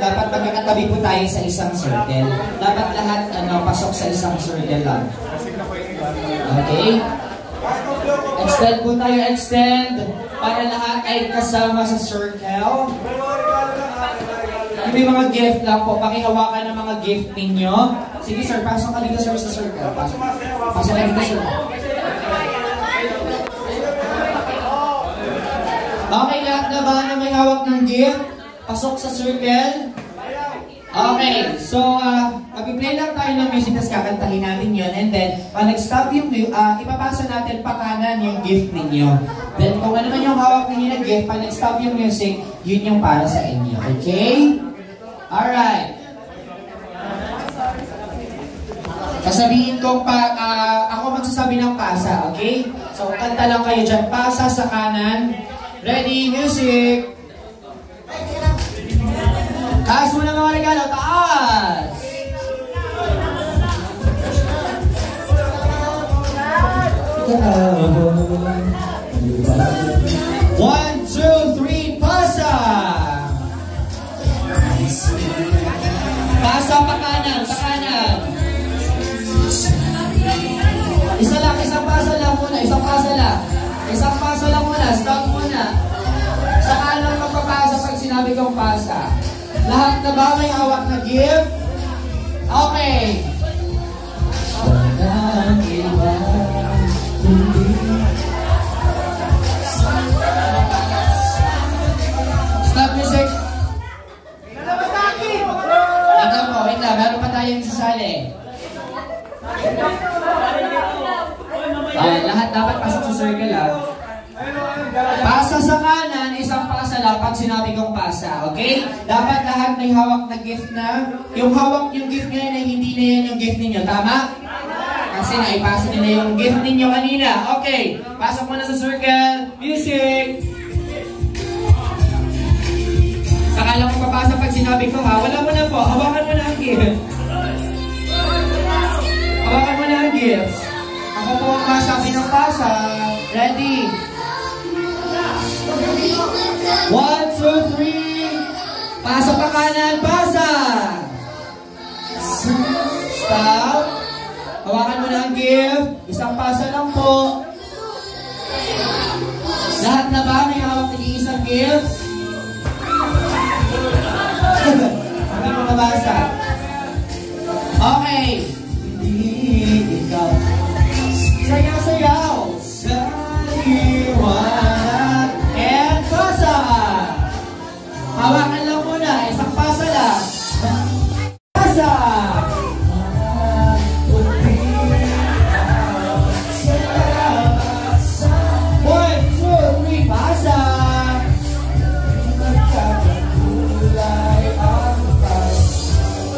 Dapat magkakatabi po tayo sa isang circle. Dapat lahat pasok sa isang circle lang. Okay? Extend po tayo, extend. Para lahat ay kasama sa circle. May mga gift lang po. Pakihawakan ng mga gift ninyo. Sige sir, pasok ka dito sir sa circle. Pasok ka dito sir. Okay, lahat na ba na may hawak ng gift? Pasok sa circle. Okay, so mag-play lang tayo ng music, tapos kakantahin natin yun. And then, pag nag-stop yung ipapasa natin pa kanan yung gift ninyo. Then, kung ano man yung hawak ninyo na gift, pag nag-stop yung music, yun yung para sa inyo. Okay? Alright. Sasabihin ko ako magsasabi ng pasa, okay? So, kanta lang kayo dyan. Pasa sa kanan. Ready, music! Taas mo na mga regalo, taas! 1, 2, 3, pasa! Pasa pa kanan, pa kanan. Isa lang, isang pasa lang muna, isang pasa lang. Isang pasa lang muna, stop muna. Sa kanan magpapasa pag sinabi kong pasa. Lahat na ba may hawak na gift? Okay. Stop music. Ito po, wait lang. Meron pa tayong sasali. Lahat dapat pasok sa circle ha. Pasa sa kanan, isang pasa lang pag sinabi kong pasa, okay? Dapat lahat may hawak na gift na. Yung hawak yung gift ngayon ay hindi na yan yung gift ninyo, tama? Kasi naipasa nila yung gift ninyo kanina. Okay, pasok mo na sa circle. Music! Sakala ko papasa pag sinabi ko ha. Wala mo na po, hawakan mo na ang gift. Hawakan mo na ang gift. Ako po ang masabi ng pasa. Ready? 1, 2, 3. Pasok pa kanan, pasa. Stop. Hawakan mo na ang gift. Isang pasa lang po. Lahat na ba may hawak ng isang gift? Hindi mo nabasa. Okay. Hindi ikaw. Sayaw-sayaw. Sa liwanag. And pasa. Hawakan lang muna. Isang pasa lang. Pasa. 1, 2, 3. Pasa. And pasa.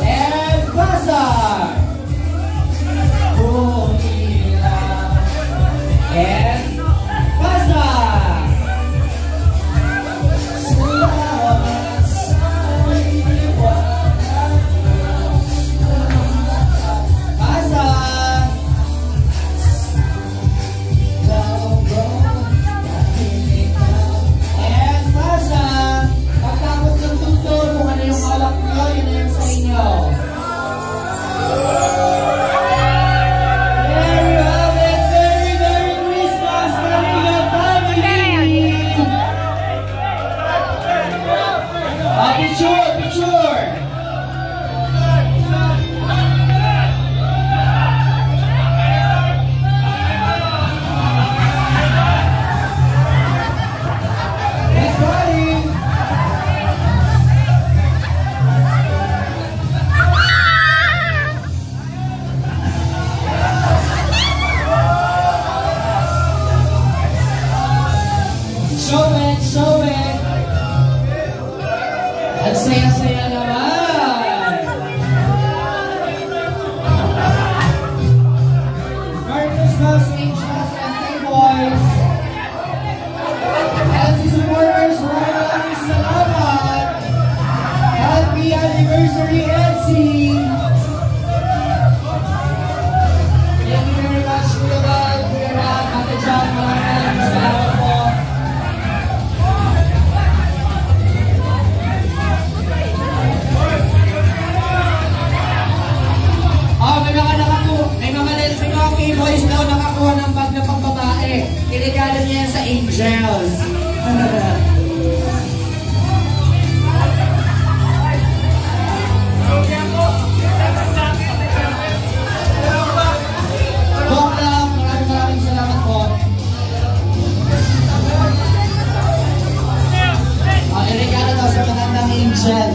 And pasa. Ang saya-saya naman! Merry Christmas, Angels and K-Boys! LC supporters, maraming salamat! Happy anniversary, LC! Thank you very much, Kuya Bal, Kuya Ram, Ate John, maraming salamat po! May mga K-Boys daw nakakuha ng bag na pang-babae. Iregalo niya yan sa Angels. Joke lang, maraming salamat po. Iregalo daw sa magandang Angel.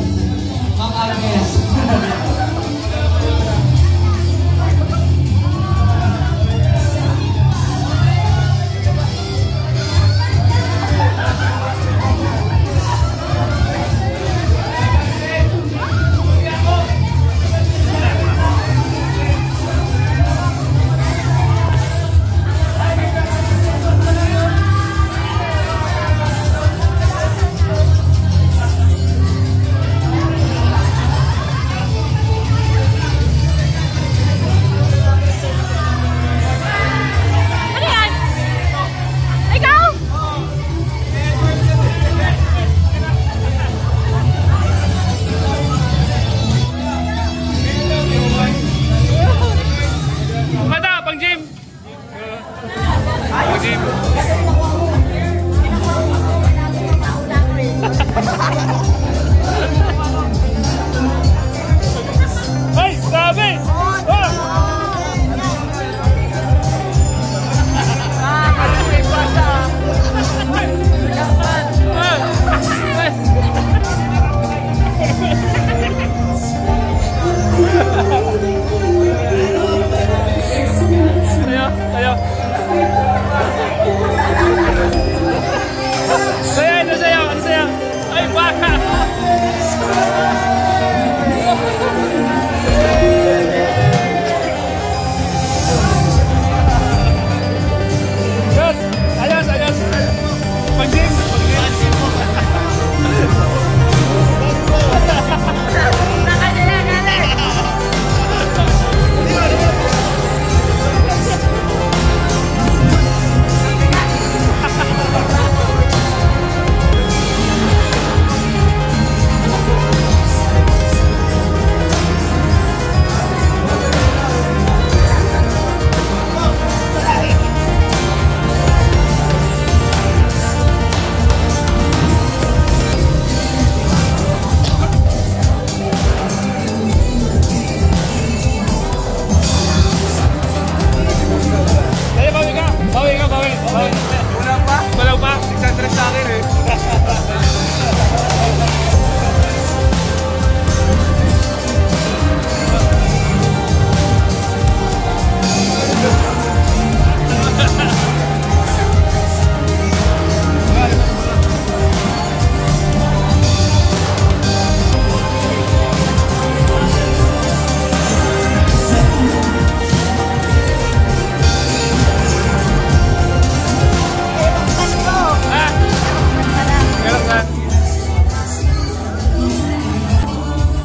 Mang Agnes.